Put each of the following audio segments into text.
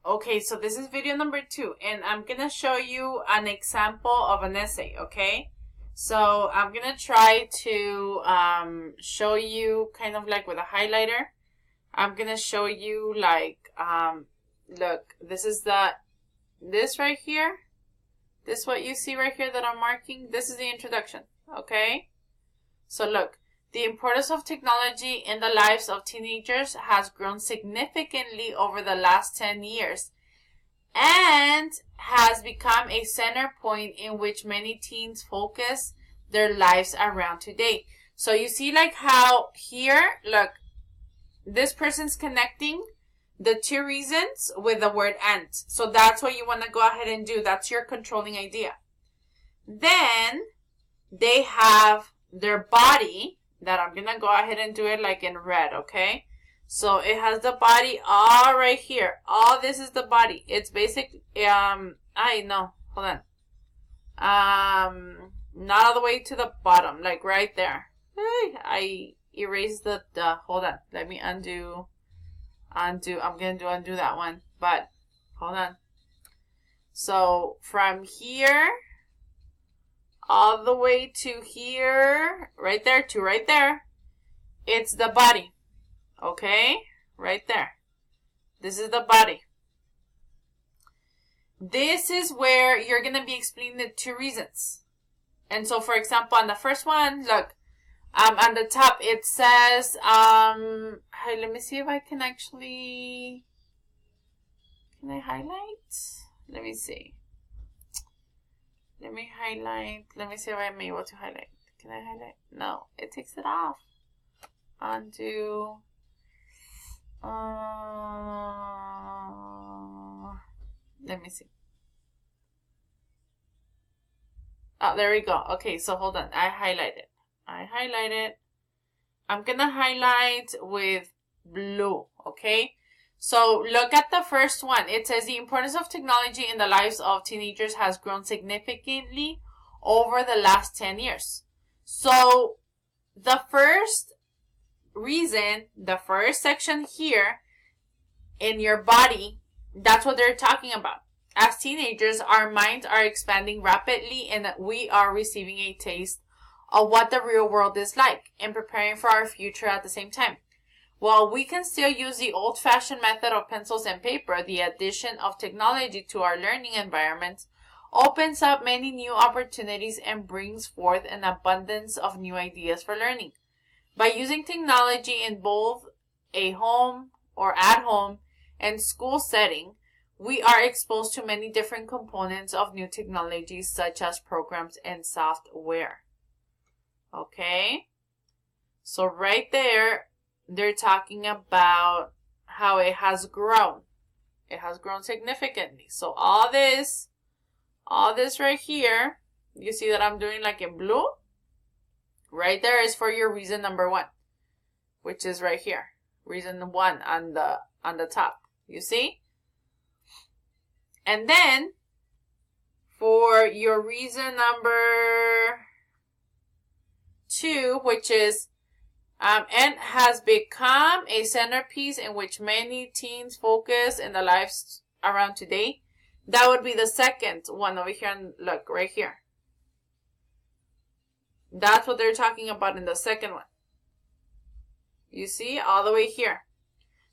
Okay, so this is video number 2, and I'm gonna show you an example of an essay, okay? So I'm gonna try to show you kind of like with a highlighter. I'm gonna show you like, look, this right here, this what you see right here that I'm marking, this is the introduction, okay? So look. The importance of technology in the lives of teenagers has grown significantly over the last 10 years and has become a center point in which many teens focus their lives around today. So you see like how here, look, this person's connecting the 2 reasons with the word and. So that's what you want to go ahead and do. That's your controlling idea. Then they have their body, that I'm going to go ahead and do it like in red, okay? So it has the body all right here. All this is the body. It's basically, hold on. Not all the way to the bottom, like right there. I erased the, hold on. Let me undo. I'm going to undo that one, but hold on. So from here, all the way to here, right there to right there, it's the body, okay? Right there. This is the body. This is where you're going to be explaining the 2 reasons. And so, for example, on the first one, look, on the top, it says, hey, let me see if I can actually, can I highlight? Let me see. Let me highlight. Let me see if I'm able to highlight. Can I highlight? No, it takes it off. Undo. Let me see. Oh, there we go. Okay, so hold on. I highlight it. I'm going to highlight with blue, okay? So look at the first one. It says the importance of technology in the lives of teenagers has grown significantly over the last 10 years. So the first reason, the first section here in your body, that's what they're talking about. As teenagers, our minds are expanding rapidly and we are receiving a taste of what the real world is like and preparing for our future at the same time. While we can still use the old-fashioned method of pencils and paper, the addition of technology to our learning environments opens up many new opportunities and brings forth an abundance of new ideas for learning. By using technology in both a home or at home and school setting, we are exposed to many different components of new technologies such as programs and software. Okay? So right there, they're talking about how it has grown. It has grown significantly. So all this right here, you see that I'm doing like in blue? Right there is for your reason number 1, which is right here. Reason 1 on the top. You see? And then for your reason number 2, which is and has become a centerpiece in which many teens focus in their lives around today. That would be the second one over here. And look, right here. That's what they're talking about in the second one. You see, all the way here.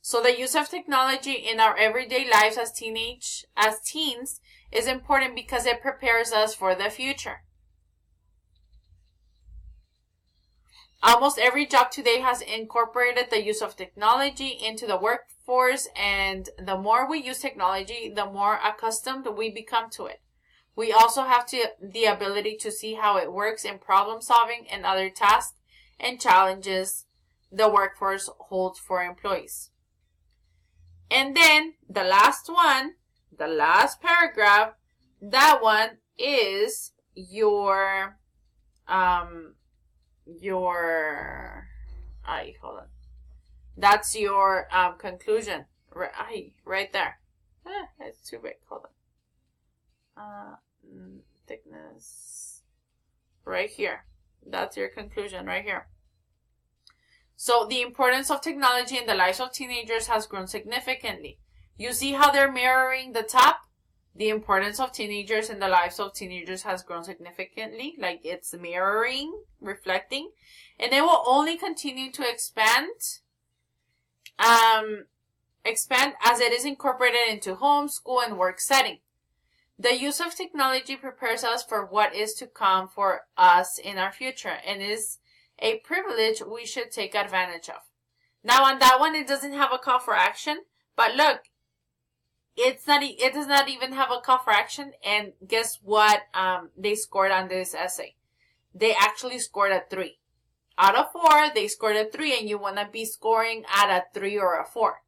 So the use of technology in our everyday lives as teens is important because it prepares us for the future. Almost every job today has incorporated the use of technology into the workforce, and the more we use technology, the more accustomed we become to it. We also have the ability to see how it works in problem solving and other tasks and challenges the workforce holds for employees. And then the last one, the last paragraph, that one is your hold on. That's your conclusion. Right there. It's too big. Hold on. Thickness. Right here. That's your conclusion right here. So the importance of technology in the lives of teenagers has grown significantly. You see how they're mirroring the top? The importance of teenagers in the lives of teenagers has grown significantly. Like it's mirroring, reflecting, and it will only continue to expand as it is incorporated into home, school, and work setting. The use of technology prepares us for what is to come for us in our future and is a privilege we should take advantage of. Now on that one, it doesn't have a call for action, but look, it does not even have a call for action, and guess what they scored on this essay? They actually scored a 3. Out of 4, they scored a 3, and you want to be scoring at a 3 or a 4.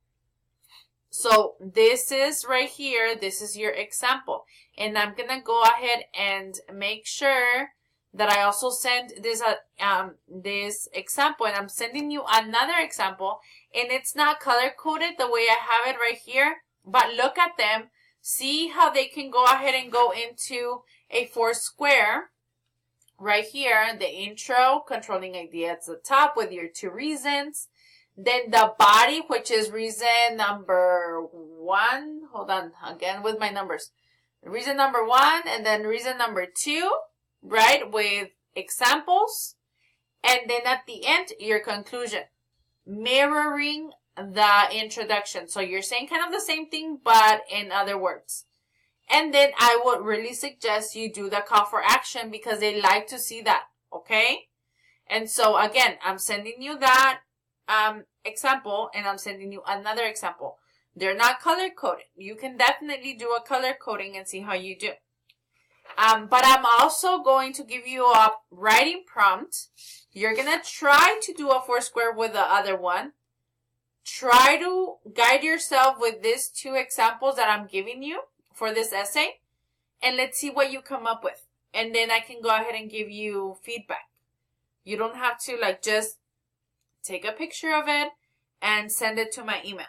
So this is right here, this is your example. And I'm going to go ahead and make sure that I also send this example. And I'm sending you another example. And it's not color-coded the way I have it right here. But look at them. See how they can go ahead and go into a 4 square. Right here, the intro, controlling idea at the top with your 2 reasons. Then the body, which is reason number 1. Hold on, again with my numbers. Reason number 1 and then reason number 2, right, with examples. And then at the end, your conclusion. Mirroring the introduction. So you're saying kind of the same thing, but in other words. And then I would really suggest you do the call for action because they like to see that, okay? And so again, I'm sending you that example, and I'm sending you another example. They're not color-coded. You can definitely do a color coding and see how you do. But I'm also going to give you a writing prompt. You're going to try to do a 4 square with the other one. Try to guide yourself with these 2 examples that I'm giving you for this essay. And let's see what you come up with. And then I can go ahead and give you feedback. You don't have to just take a picture of it and send it to my email.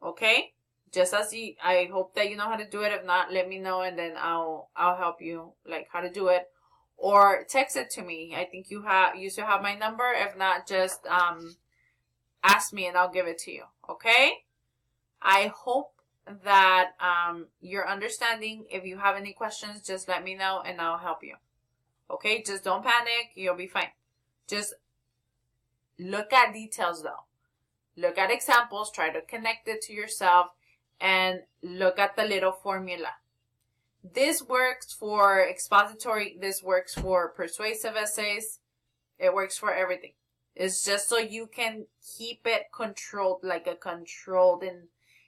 Okay? Just as I hope that you know how to do it. If not, let me know and then I'll help you how to do it. Or text it to me. I think you still have my number. If not, just ask me and I'll give it to you. Okay? I hope that you're understanding. If you have any questions, just let me know and I'll help you. Okay? Just don't panic. You'll be fine. Just look at details though. Look at examples. Try to connect it to yourself. And look at the little formula. This works for expository. This works for persuasive essays. It works for everything. It's just so you can keep it controlled,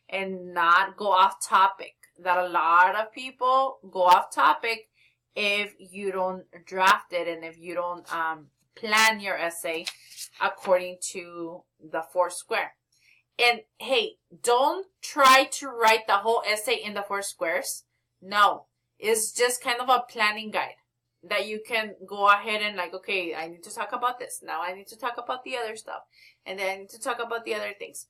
and not go off topic. That a lot of people go off topic if you don't draft it and if you don't plan your essay according to the 4 square. And hey, don't try to write the whole essay in the 4 squares. No, it's just kind of a planning guide that you can go ahead and okay, I need to talk about this. Now I need to talk about the other stuff. And then I need to talk about the other things.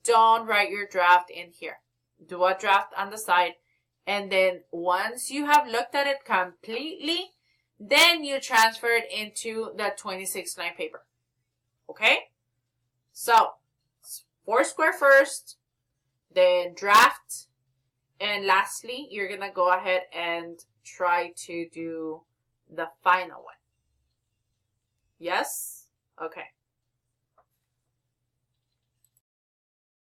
Don't write your draft in here. Do a draft on the side. And then once you have looked at it completely, then you transfer it into the 26-line paper. Okay? So, 4 square first, then draft, and lastly, you're going to go ahead and try to do the final one. Yes? Okay.